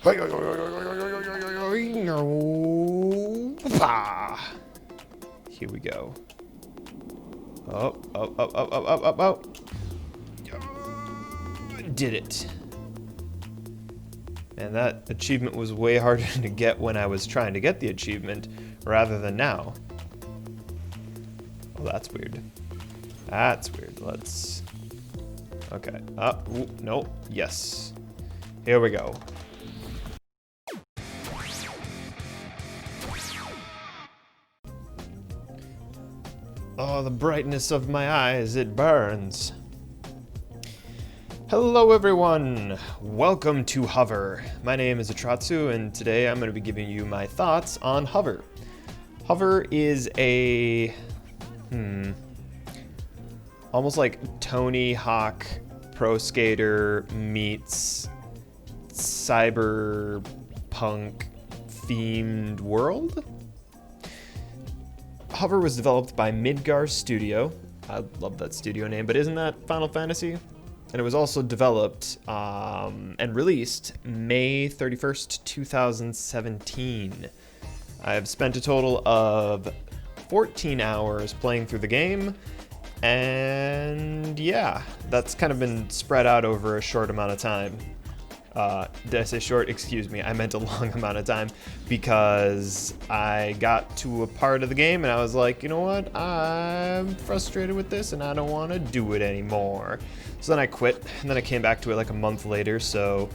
Here we go. Oh, oh, oh, oh, oh, oh, oh, oh. Did it. And that achievement was way harder to get when I was trying to get the achievement rather than now. Oh, that's weird. That's weird. Let's... Okay. Ooh, no. Yes. Here we go. Oh, the brightness of my eyes, it burns. Hello everyone! Welcome to Hover. My name is Atratzu, and today I'm going to be giving you my thoughts on Hover. Hover is a... almost like Tony Hawk Pro Skater meets Cyberpunk themed world? Hover was developed by Midgar Studio. I love that studio name, but isn't that Final Fantasy? And it was also developed and released May 31st, 2017. I've spent a total of 14 hours playing through the game, and yeah, that's kind of been spread out over a short amount of time. Did I say short? Excuse me, I meant a long amount of time, because I got to a part of the game and I was like, you know what, I'm frustrated with this and I don't want to do it anymore. So then I quit, and then I came back to it like a month later, so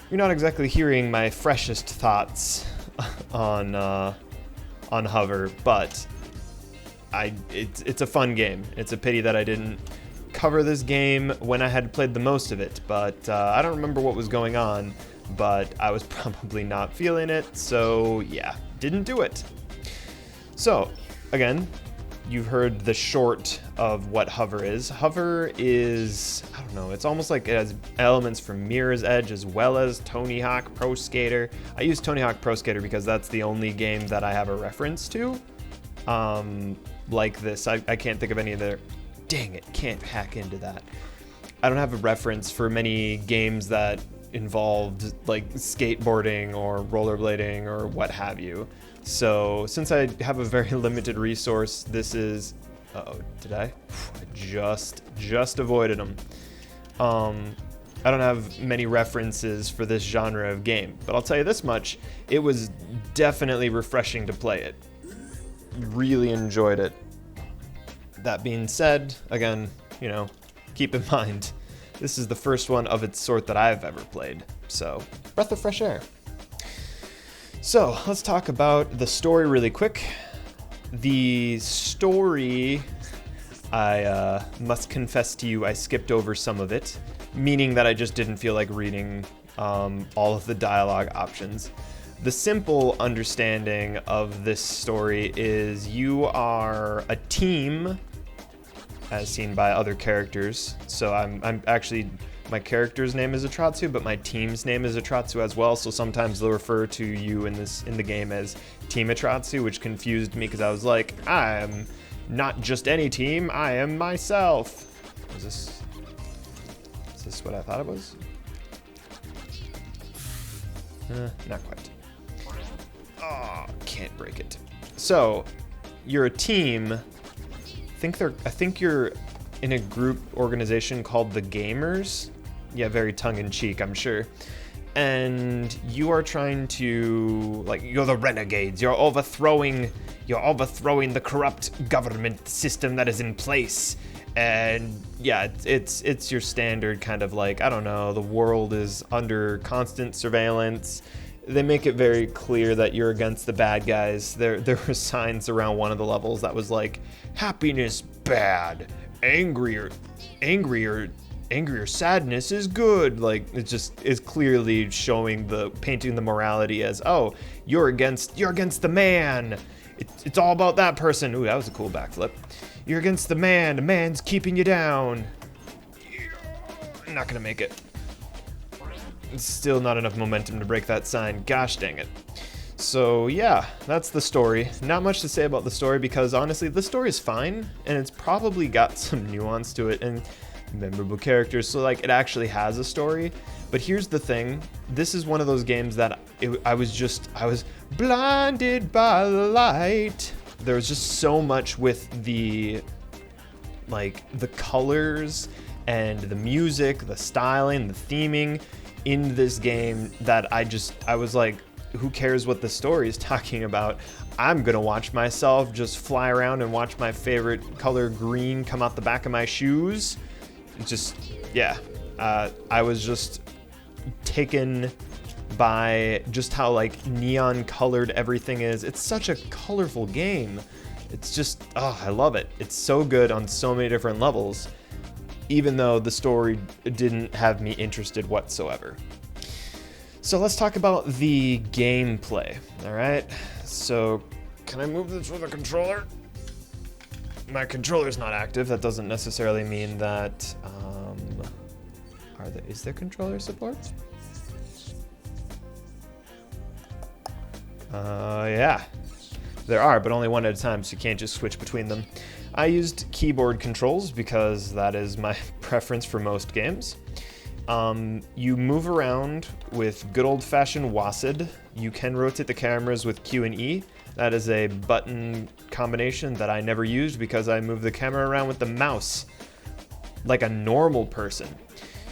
you're not exactly hearing my freshest thoughts on Hover, but it's a fun game. It's a pity that I didn't cover this game when I had played the most of it, but I don't remember what was going on, but I was probably not feeling it, so yeah, didn't do it. So, again, you've heard the short of what Hover is. Hover is, I don't know, it's almost like it has elements from Mirror's Edge as well as Tony Hawk Pro Skater. I use Tony Hawk Pro Skater because that's the only game that I have a reference to. Like this, I can't think of any other. Dang it, can't hack into that. I don't have a reference for many games that involved like skateboarding or rollerblading or what have you. So since I have a very limited resource, this is... Uh-oh, did I? I just avoided them. I don't have many references for this genre of game, but I'll tell you this much, it was definitely refreshing to play it. Really enjoyed it. That being said, again, you know, keep in mind, this is the first one of its sort that I've ever played, so breath of fresh air. So let's talk about the story really quick. The story, I must confess to you, I skipped over some of it, meaning that I just didn't feel like reading all of the dialogue options. The simple understanding of this story is you are a team as seen by other characters. So I'm actually, my character's name is Atratzu, but my team's name is Atratzu as well. So sometimes they'll refer to you in the game as Team Atratzu, which confused me because I was like, I'm not just any team, I am myself. Is this what I thought it was? Not quite. Oh, can't break it. So, you're a team. I think you're in a group organization called the Gamers. Yeah, very tongue-in-cheek, I'm sure. And you are trying to, like, you're the renegades. You're overthrowing the corrupt government system that is in place. And yeah, it's your standard kind of like, I don't know, the world is under constant surveillance. They make it very clear that you're against the bad guys. There were signs around one of the levels that was like, happiness bad, angrier sadness is good. Like, it just is clearly painting the morality as, oh, you're against the man. It's all about that person. Ooh, that was a cool backflip. You're against the man's keeping you down. I'm not gonna make it. Still not enough momentum to break that sign. Gosh dang it. So yeah, that's the story. Not much to say about the story because honestly, the story is fine and it's probably got some nuance to it and memorable characters. So like, it actually has a story, But here's the thing. This is one of those games that I was blinded by the light. There was just so much with the colors and the music, the styling, the theming in this game that I was like, who cares what the story is talking about? I'm gonna watch myself just fly around and watch my favorite color green come out the back of my shoes. It's just, yeah. I was just taken by just how like neon colored everything is. It's such a colorful game. It's just, oh, I love it. It's so good on so many different levels, even though the story didn't have me interested whatsoever. So let's talk about the gameplay, all right? So can I move this with a controller? My controller's not active. That doesn't necessarily mean that, is there controller support? Yeah, there are, but only one at a time, so you can't just switch between them. I used keyboard controls because that is my preference for most games. You move around with good old-fashioned WASD. You can rotate the cameras with Q and E. That is a button combination that I never used because I move the camera around with the mouse like a normal person.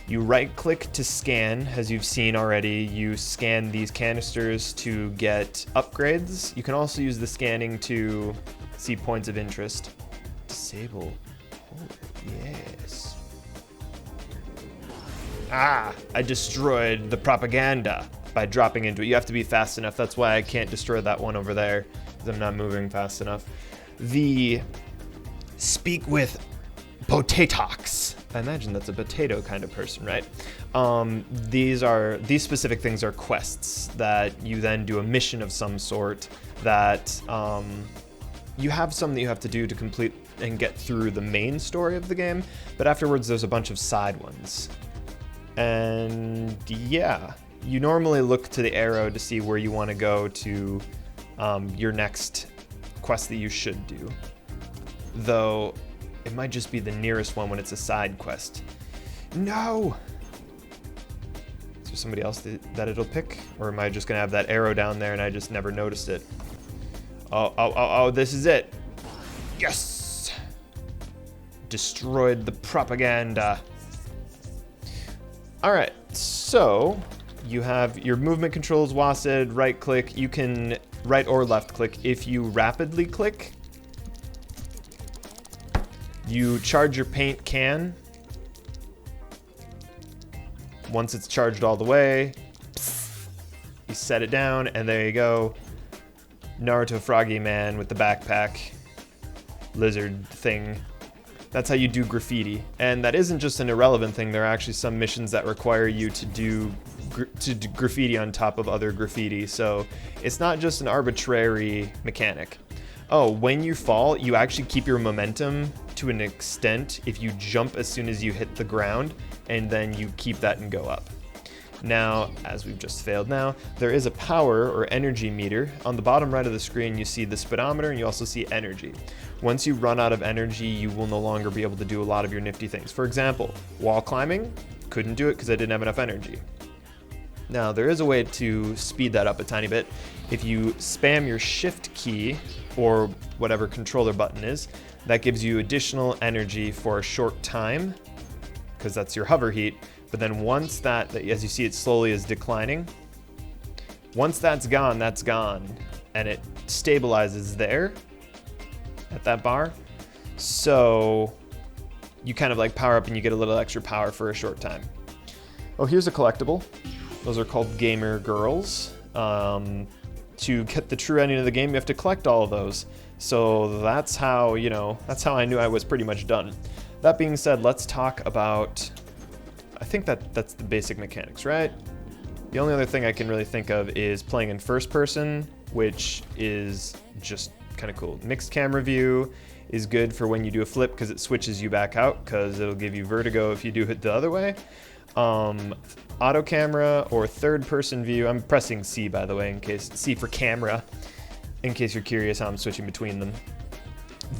You right-click to scan, as you've seen already. You scan these canisters to get upgrades. You can also use the scanning to see points of interest. Disable. Oh, yes. Ah, I destroyed the propaganda by dropping into it. You have to be fast enough. That's why I can't destroy that one over there, because I'm not moving fast enough. The speak with potatoes. I imagine that's a potato kind of person, right? These specific things are quests that you then do a mission of some sort that you have some that you have to do to complete and get through the main story of the game, but afterwards there's a bunch of side ones. And yeah, you normally look to the arrow to see where you want to go to your next quest that you should do. Though it might just be the nearest one when it's a side quest. No! Is there somebody else that it'll pick? Or am I just gonna have that arrow down there and I just never noticed it? Oh, this is it. Yes! Destroyed the propaganda. All right, so you have your movement controls, WASD, right click. You can right or left click. If you rapidly click, you charge your paint can. Once it's charged all the way, you set it down, and there you go. Naruto Froggy Man with the backpack lizard thing. That's how you do graffiti. And that isn't just an irrelevant thing. There are actually some missions that require you to do graffiti on top of other graffiti. So it's not just an arbitrary mechanic. Oh, when you fall, you actually keep your momentum to an extent if you jump as soon as you hit the ground, and then you keep that and go up. Now, as we've just failed now, there is a power or energy meter. On the bottom right of the screen, you see the speedometer, and you also see energy. Once you run out of energy, you will no longer be able to do a lot of your nifty things. For example, wall climbing, couldn't do it because I didn't have enough energy. Now, there is a way to speed that up a tiny bit. If you spam your shift key, or whatever controller button is, that gives you additional energy for a short time, because that's your hover heat. But then once that, as you see, it slowly is declining. Once that's gone, and it stabilizes there at that bar. So you kind of like power up and you get a little extra power for a short time. Oh, here's a collectible. Those are called gamer girls. To get the true ending of the game, you have to collect all of those. So that's how, that's how I knew I was pretty much done. That being said, let's talk about, I think that's the basic mechanics, right? The only other thing I can really think of is playing in first person, which is just kind of cool. Mixed camera view is good for when you do a flip because it switches you back out, because it'll give you vertigo if you do it the other way. Auto camera or third person view, I'm pressing C by the way, in case, C for camera, in case you're curious how I'm switching between them.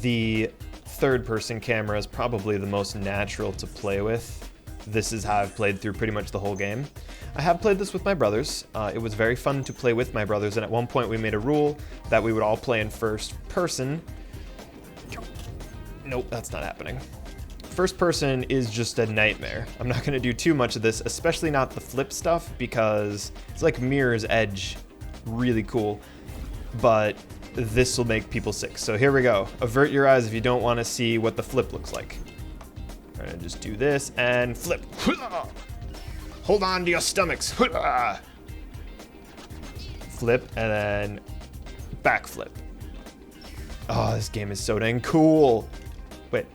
The third person camera is probably the most natural to play with. This is how I've played through pretty much the whole game. I have played this with my brothers. It was very fun to play with my brothers, and at one point we made a rule that we would all play in first person. Nope, that's not happening. First person is just a nightmare. I'm not going to do too much of this, especially not the flip stuff, because it's like Mirror's Edge, really cool, but this will make people sick. So here we go. Avert your eyes if you don't want to see what the flip looks like. I'm going to just do this and flip. Hold on to your stomachs. Flip and then backflip. Oh, this game is so dang cool. Wait,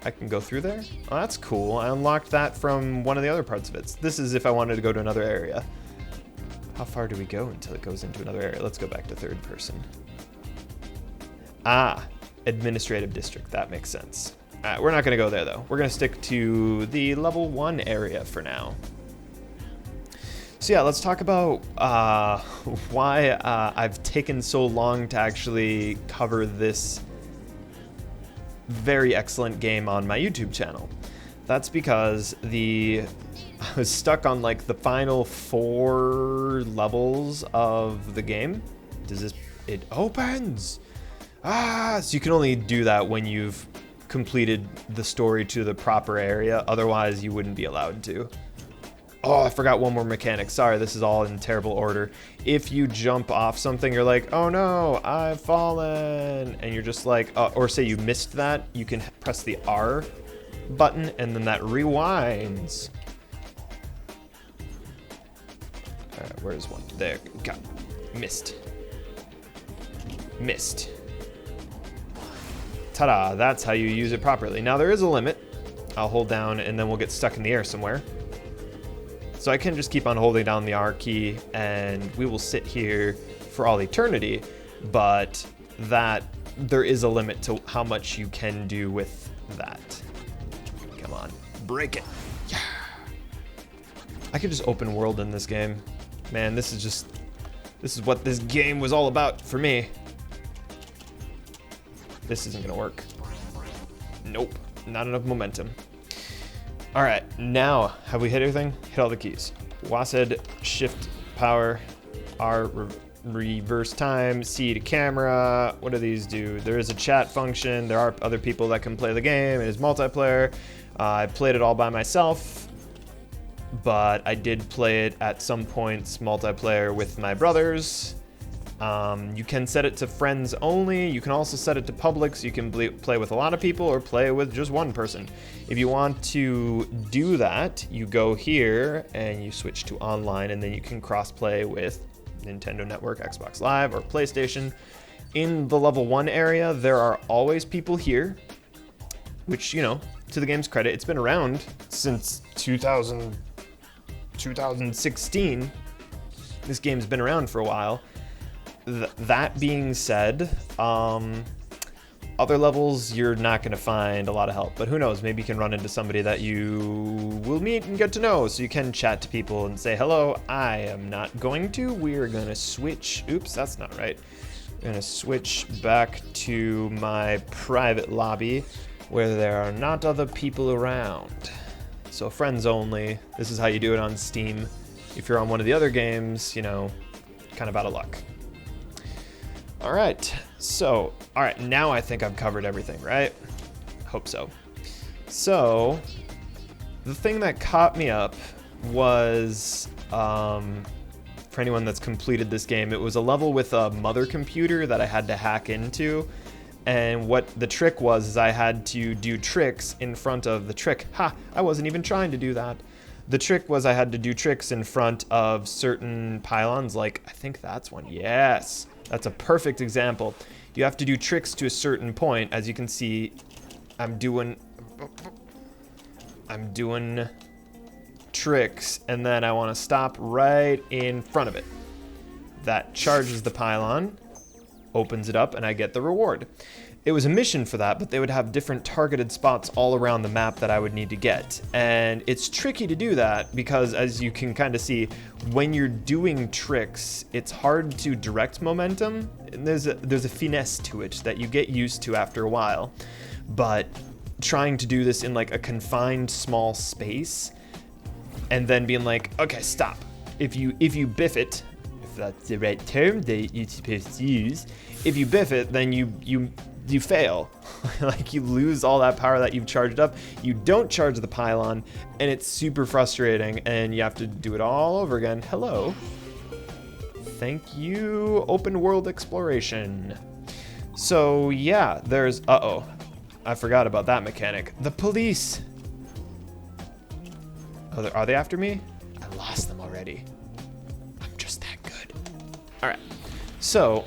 I can go through there? Oh, that's cool. I unlocked that from one of the other parts of it. This is if I wanted to go to another area. How far do we go until it goes into another area? Let's go back to third person. Ah, administrative district. That makes sense. All right, we're not going to go there, though. We're going to stick to the level 1 area for now. So yeah, let's talk about why I've taken so long to actually cover this very excellent game on my YouTube channel. That's because I was stuck on like the final 4 levels of the game. It opens! So you can only do that when you've completed the story to the proper area. Otherwise, you wouldn't be allowed to. Oh, I forgot one more mechanic. Sorry, this is all in terrible order. If you jump off something, you're like, oh no, I've fallen. And you're just like, or say you missed that, you can press the R button and then that rewinds. All right, where's one? There, got missed. Missed. Ta-da, that's how you use it properly. Now there is a limit. I'll hold down and then we'll get stuck in the air somewhere. So I can just keep on holding down the R key and we will sit here for all eternity, but there is a limit to how much you can do with that. Come on, break it. Yeah. I could just open world in this game. Man, this is what this game was all about for me. This isn't gonna work. Nope, not enough momentum. All right, now, have we hit everything? Hit all the keys. WASD, shift, power, R, reverse time, C to camera. What do these do? There is a chat function. There are other people that can play the game. It is multiplayer. I played it all by myself, but I did play it at some points multiplayer with my brothers. You can set it to friends only. You can also set it to public, so you can play with a lot of people or play with just one person. If you want to do that, you go here and you switch to online, and then you can cross-play with Nintendo Network, Xbox Live, or PlayStation. In the level 1 area, there are always people here, which, you know, to the game's credit, it's been around since 2016. This game's been around for a while. That being said, other levels you're not going to find a lot of help, but who knows, maybe you can run into somebody that you will meet and get to know, so you can chat to people and say, hello, I am not going to. We're going to switch. Oops, that's not right. I'm going to switch back to my private lobby where there are not other people around. So friends only. This is how you do it on Steam. If you're on one of the other games, you know, kind of out of luck. All right, now I think I've covered everything, right? Hope so. So, the thing that caught me up was, for anyone that's completed this game, it was a level with a mother computer that I had to hack into. And what the trick was is I had to do tricks in front of the trick. Ha, I wasn't even trying to do that. The trick was I had to do tricks in front of certain pylons, like, I think that's one, yes. That's a perfect example. You have to do tricks to a certain point. As you can see, I'm doing tricks, and then I want to stop right in front of it. That charges the pylon, opens it up, and I get the reward. It was a mission for that, but they would have different targeted spots all around the map that I would need to get. And it's tricky to do that because, as you can kind of see, when you're doing tricks, it's hard to direct momentum. And there's a finesse to it that you get used to after a while. But trying to do this in like a confined small space and then being like, okay, stop. if you biff it, if that's the right term that you're supposed to use, if you biff it, then you fail. Like, you lose all that power that you've charged up. You don't charge the pylon, and it's super frustrating, and you have to do it all over again. Hello. Thank you, open world exploration. So yeah, there's, I forgot about that mechanic. The police. Oh, are they after me? I lost them already. I'm just that good. All right. So,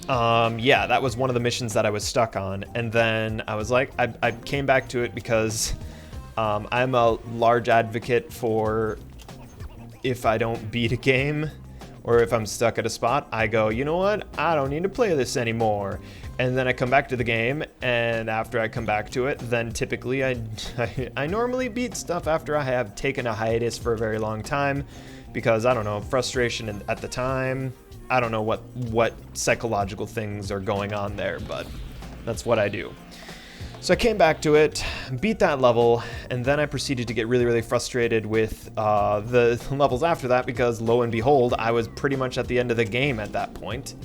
yeah, that was one of the missions that I was stuck on. And then I was like, I came back to it because I'm a large advocate for, if I don't beat a game or if I'm stuck at a spot, I go, you know what? I don't need to play this anymore. And then I come back to the game, and after I come back to it, then typically I normally beat stuff after I have taken a hiatus for a very long time, because, I don't know, frustration at the time. I don't know what psychological things are going on there, but that's what I do. So I came back to it, beat that level, and then I proceeded to get really, really frustrated with the levels after that, because lo and behold, I was pretty much at the end of the game at that point.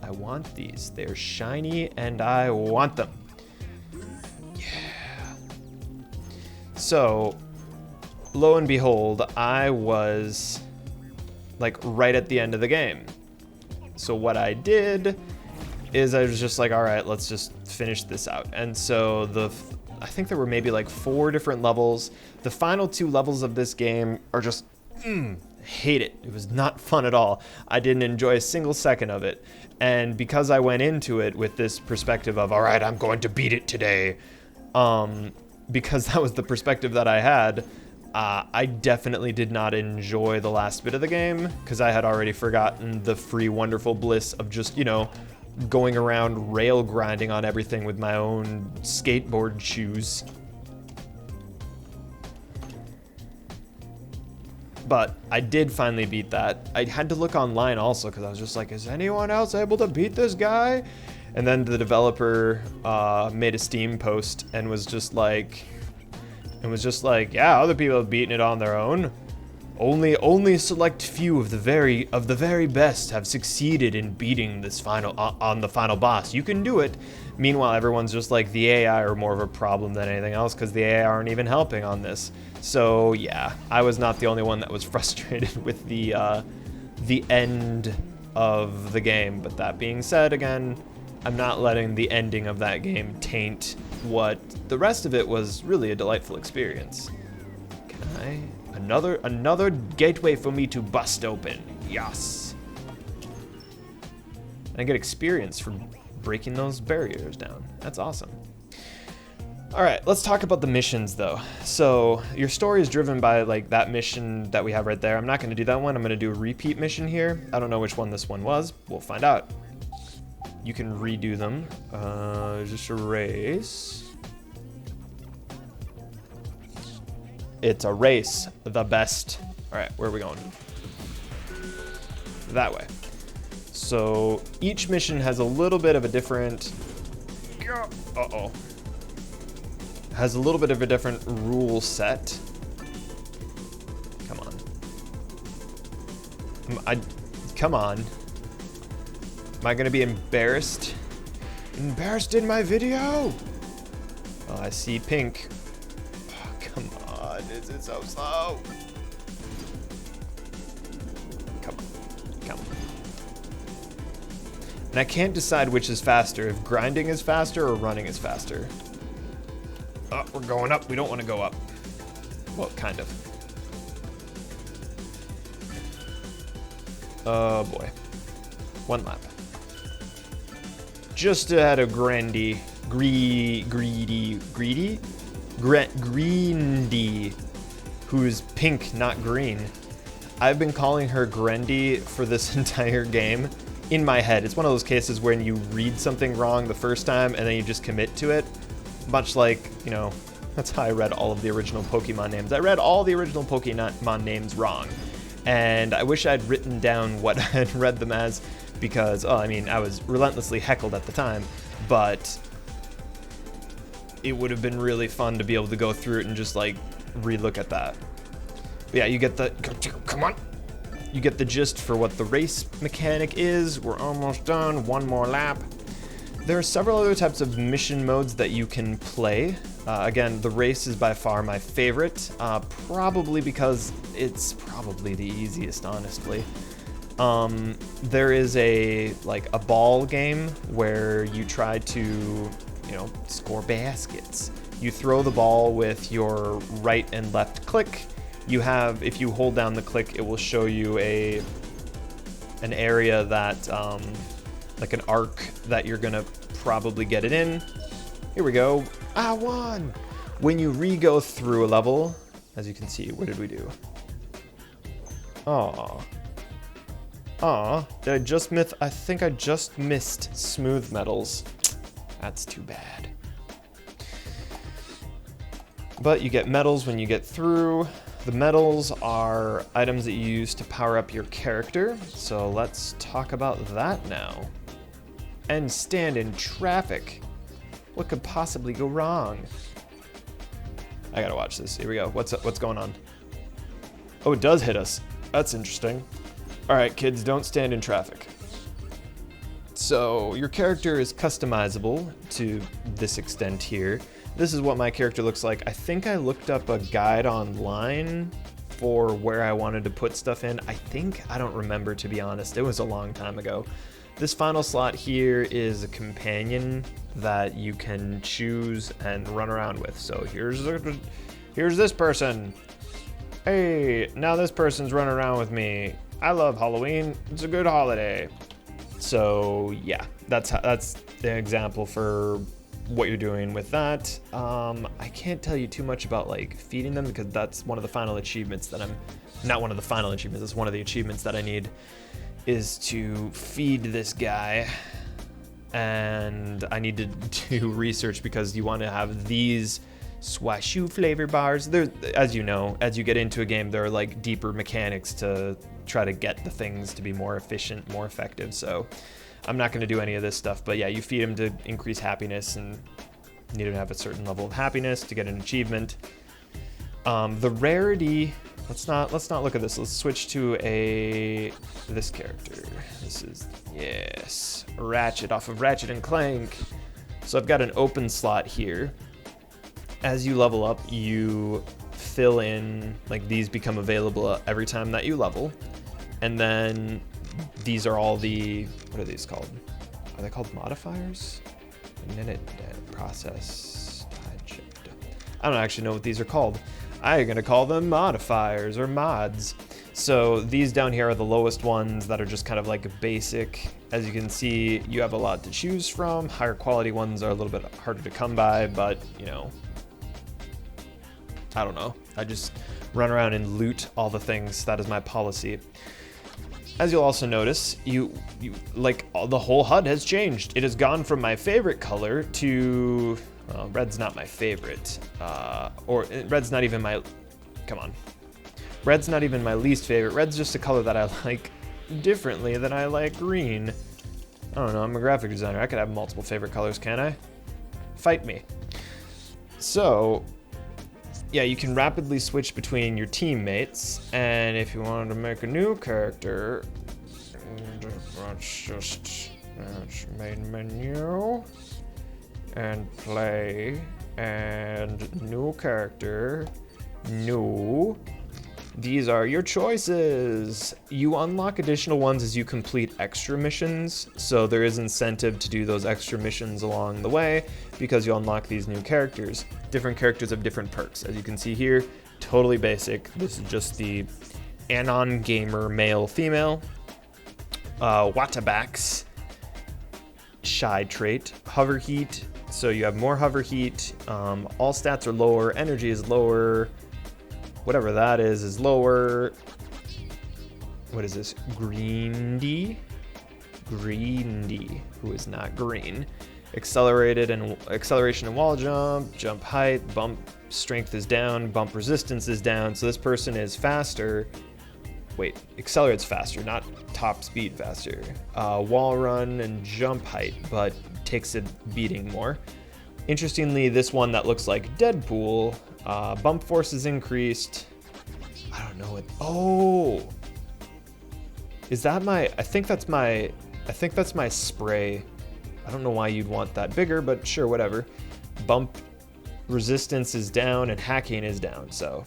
I want these. They're shiny, and I want them. Yeah. So, lo and behold, I was, like, right at the end of the game. So what I did is I was just like, all right, let's just finish this out. And so I think there were maybe like 4 different levels. The final 2 levels of this game are just, hate it. It was not fun at all. I didn't enjoy a single second of it. And because I went into it with this perspective of, all right, I'm going to beat it today, because that was the perspective that I had, I definitely did not enjoy the last bit of the game, because I had already forgotten the free, wonderful bliss of just, you know, going around rail grinding on everything with my own skateboard shoes. But I did finally beat that. I had to look online also, because I was just like, is anyone else able to beat this guy? And then the developer made a Steam post and was just like, yeah, other people have beaten it on their own. Only a select few of the very best have succeeded in beating this on the final boss. You can do it. Meanwhile, everyone's just like, the AI are more of a problem than anything else, because the AI aren't even helping on this. So yeah, I was not the only one that was frustrated with the end of the game. But that being said, again, I'm not letting the ending of that game taint what the rest of it was really a delightful experience. Can I? Another gateway for me to bust open. Yes. I get experience for breaking those barriers down. That's awesome. All right, let's talk about the missions though. So your story is driven by like that mission that we have right there. I'm not gonna do that one. I'm gonna do a repeat mission here. I don't know which one this one was. We'll find out. You can redo them. Just erase. It's a race, the best. All right, where are we going? That way. So each mission has a little bit of a different, has a little bit of a different rule set. Come on. Come on. Am I gonna be embarrassed? Embarrassed in my video? Oh, I see pink. Oh, come on, this is so slow. Come on, come on. And I can't decide which is faster, if grinding is faster or running is faster. Oh, we're going up. We don't want to go up. Well, kind of. Oh boy. 1 lap. Just ahead of Greedy, who's pink, not green. I've been calling her Grendy for this entire game in my head. It's one of those cases when you read something wrong the first time and then you just commit to it. Much like, you know, that's how I read all of the original Pokemon names. I read all the original Pokemon names wrong. And I wish I'd written down what I had read them as, because, oh, I mean, I was relentlessly heckled at the time, but it would have been really fun to be able to go through it and just, like, relook at that. Yeah, you get the, come on. You get the gist for what the race mechanic is. We're almost done, one more lap. There are several other types of mission modes that you can play. Again, the race is by far my favorite, probably because it's probably the easiest, honestly. There is a ball game where you try to, score baskets. You throw the ball with your right and left click. If you hold down the click, it will show you an area that, like an arc that you're gonna probably get it in. Here we go. I won! When you re-go through a level, as you can see, what did we do? Did I just miss? I think I just missed smooth metals. That's too bad. But you get medals when you get through. The medals are items that you use to power up your character. So let's talk about that now. And stand in traffic. What could possibly go wrong? I gotta watch this. Here we go. What's going on? Oh, it does hit us. That's interesting. All right, kids, don't stand in traffic. So your character is customizable to this extent here. This is what my character looks like. I think I looked up a guide online for where I wanted to put stuff in. I don't remember, to be honest. It was a long time ago. This final slot here is a companion that you can choose and run around with. So here's this person. Hey, now this person's running around with me. I love Halloween. It's a good holiday. So yeah, that's the example for what you're doing with that. I can't tell you too much about feeding them because that's one of the final achievements that not one of the final achievements, it's one of the achievements that I need is to feed this guy. And I need to do research because you want to have these swashu flavor bars. There, as you know, as you get into a game, there are deeper mechanics to try to get the things to be more efficient, more effective. So I'm not going to do any of this stuff, but yeah, you feed him to increase happiness, and you need to have a certain level of happiness to get an achievement. The rarity, let's not look at this. Let's switch to this character. This is, yes, Ratchet off of Ratchet and Clank. So I've got an open slot here. As you level up, you fill in, these become available every time that you level. And then these are all what are these called? Are they called modifiers? Minute process. I don't actually know what these are called. I'm gonna call them modifiers or mods. So these down here are the lowest ones that are just kind of basic. As you can see, you have a lot to choose from. Higher quality ones are a little bit harder to come by, but I don't know. I just run around and loot all the things. That is my policy. As you'll also notice, the whole HUD has changed. It has gone from my favorite color to, well, red's not my favorite, or red's not even my, come on. Red's not even my least favorite. Red's just a color that I like differently than I like green. I don't know, I'm a graphic designer. I could have multiple favorite colors, can't I? Fight me. So, yeah, you can rapidly switch between your teammates, and if you wanted to make a new character, let's just main menu and play and new character, new. These are your choices. You unlock additional ones as you complete extra missions, so there is incentive to do those extra missions along the way because you unlock these new characters. Different characters have different perks. As you can see here, totally basic. This is just the Anon Gamer male, female. Watabax, shy trait, hover heat. So you have more hover heat. All stats are lower, energy is lower. Whatever that is lower. What is this? Greedy, who is not green. Acceleration and wall jump height, bump strength is down, bump resistance is down. So this person is faster. Wait, accelerates faster, not top speed faster. Wall run and jump height, but takes a beating more. Interestingly, this one that looks like Deadpool, bump force is increased, I don't know what. Oh, is that my? I think that's my spray. I don't know why you'd want that bigger, but sure, whatever. Bump resistance is down and hacking is down, so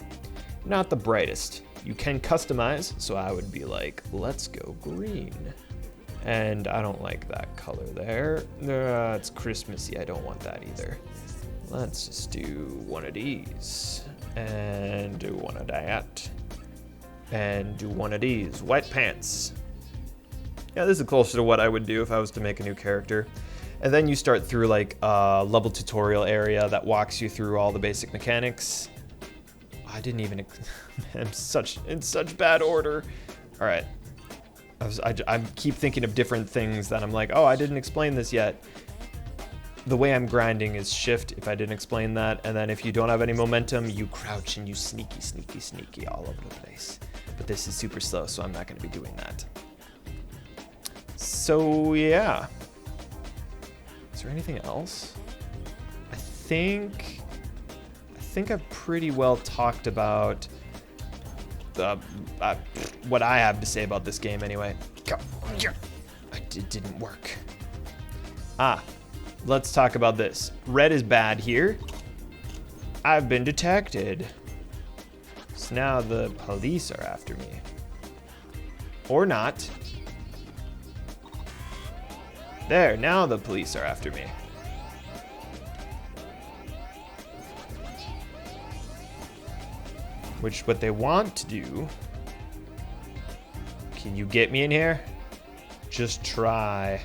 not the brightest. You can customize, so I would be like, let's go green. And I don't like that color there. It's Christmassy, I don't want that either. Let's just do one of these, and do one of that, and do one of these. White pants. Yeah, this is closer to what I would do if I was to make a new character. And then you start through like a level tutorial area that walks you through all the basic mechanics. I didn't even, I'm in such bad order. All right, I keep thinking of different things that I'm like, oh, I didn't explain this yet. The way I'm grinding is shift if I didn't explain that, and then if you don't have any momentum, you crouch and you sneaky all over the place. But this is super slow, so I'm not gonna be doing that. So yeah. Is there anything else? I think I've pretty well talked about what I have to say about this game anyway. It didn't work. Let's talk about this. Red is bad here. I've been detected. So now the police are after me. Or not. There, now the police are after me. Which what they want to do. Can you get me in here? Just try.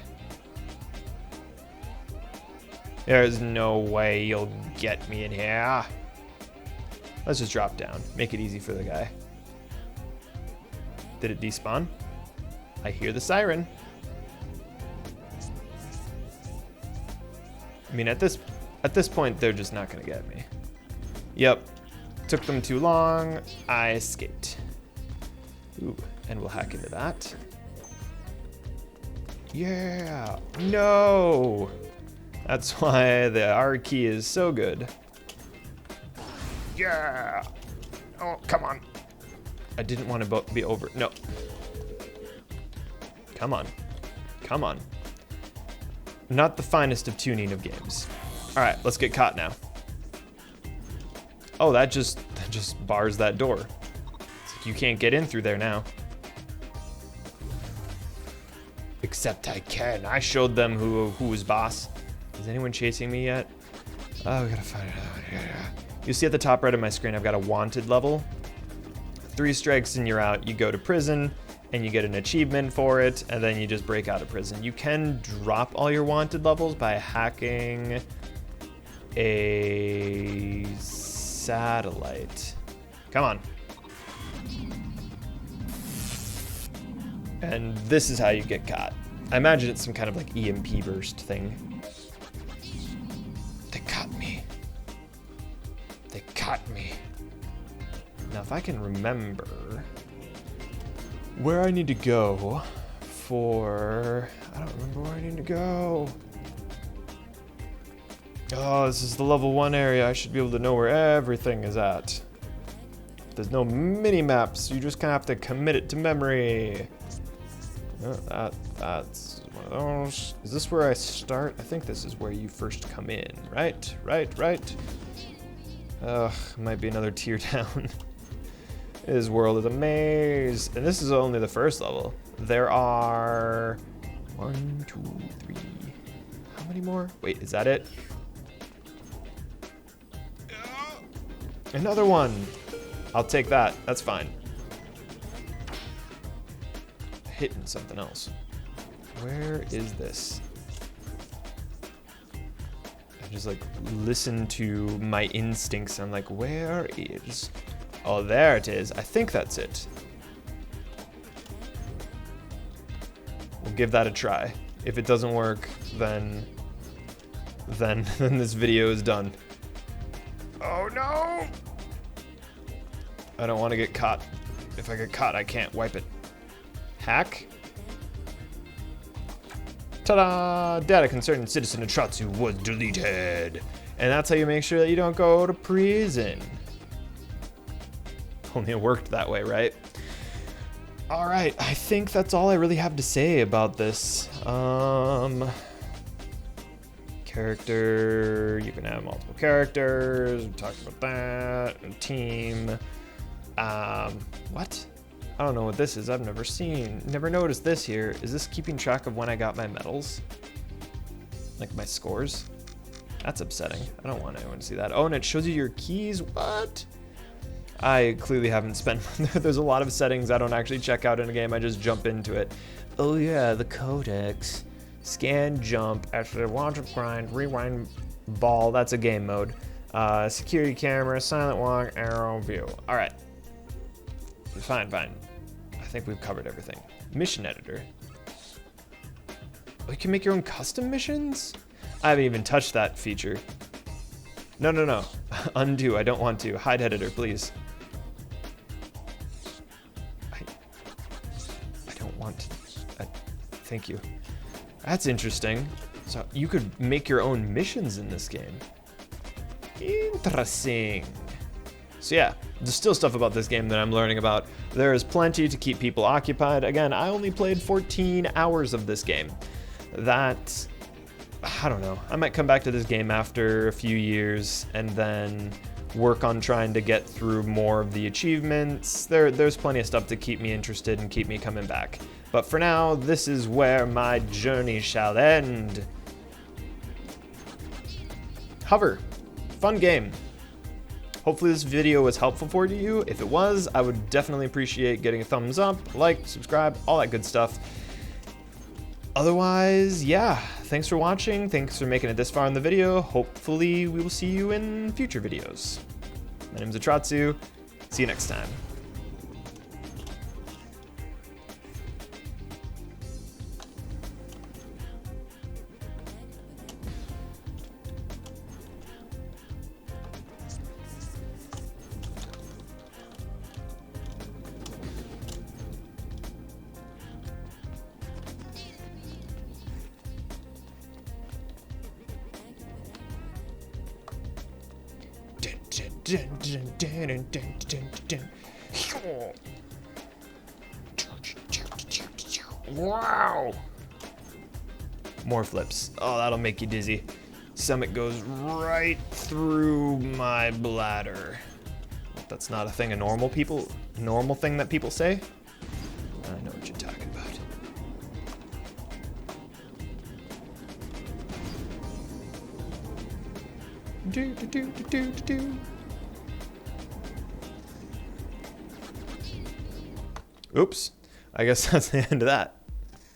There's no way you'll get me in here. Let's just drop down. Make it easy for the guy. Did it despawn? I hear the siren. I mean, at this point, they're just not gonna get me. Yep. Took them too long. I escaped. Ooh, and we'll hack into that. Yeah. No. That's why the R key is so good. Yeah. Oh, come on. I didn't want to be over. No. Come on. Come on. Not the finest of tuning of games. All right, let's get caught now. Oh, that just bars that door. It's like you can't get in through there now. Except I can. I showed them who was boss. Is anyone chasing me yet? Oh, we gotta find it out. Yeah. You see at the top right of my screen, I've got a wanted level. 3 strikes and you're out. You go to prison and you get an achievement for it, and then you just break out of prison. You can drop all your wanted levels by hacking a satellite. Come on. And this is how you get caught. I imagine it's some kind of like EMP burst thing. They caught me. They caught me. Now if I can remember where I need to go for... I don't remember where I need to go. Oh, this is the level 1 area. I should be able to know where everything is at. There's no mini-maps. You just kind of have to commit it to memory. Oh, that's one of those. Is this where I start? I think this is where you first come in. Right. Ugh, might be another tier down. This world is a maze. And this is only the first level. There are 1, 2, 3. How many more? Wait, is that it? Another one. I'll take that. That's fine. Hitting something else. Where is this? I just like listen to my instincts. I'm like, where is... Oh, there it is. I think that's it. We'll give that a try. If it doesn't work, then this video is done. Oh no! I don't want to get caught. If I get caught, I can't wipe it. Hack. Ta-da! Data concerning citizen Atratzu was deleted. And that's how you make sure that you don't go to prison. only it worked that way, right? All right, I think that's all I really have to say about this. Character, you can have multiple characters. We talked about that. And team. What? I don't know what this is. I've never noticed this here. Is this keeping track of when I got my medals? Like my scores? That's upsetting. I don't want anyone to see that. Oh, and it shows you your keys. What? I clearly haven't spent. There's a lot of settings I don't actually check out in a game. I just jump into it. Oh yeah, the codex. Scan, jump, after launch of grind, rewind, ball. That's a game mode. Security camera, silent walk, arrow, view. All right. Fine. I think we've covered everything. Mission editor. Oh, you can make your own custom missions? I haven't even touched that feature. No. Undo, I don't want to. Hide editor, please. I don't want to. Thank you. That's interesting. So you could make your own missions in this game. Interesting. So yeah, there's still stuff about this game that I'm learning about. There is plenty to keep people occupied. Again, I only played 14 hours of this game. That, I don't know. I might come back to this game after a few years and then work on trying to get through more of the achievements. There's plenty of stuff to keep me interested and keep me coming back. But for now, this is where my journey shall end. Hover. Fun game. Hopefully this video was helpful for you. If it was, I would definitely appreciate getting a thumbs up, like, subscribe, all that good stuff. Otherwise, yeah, thanks for watching. Thanks for making it this far in the video. Hopefully we will see you in future videos. My name is Atratzu. See you next time. Wow! More flips. Oh, that'll make you dizzy. Stomach goes right through my bladder. That's not a thing normal thing that people say? I know what you're talking about. Oops. I guess that's the end of that.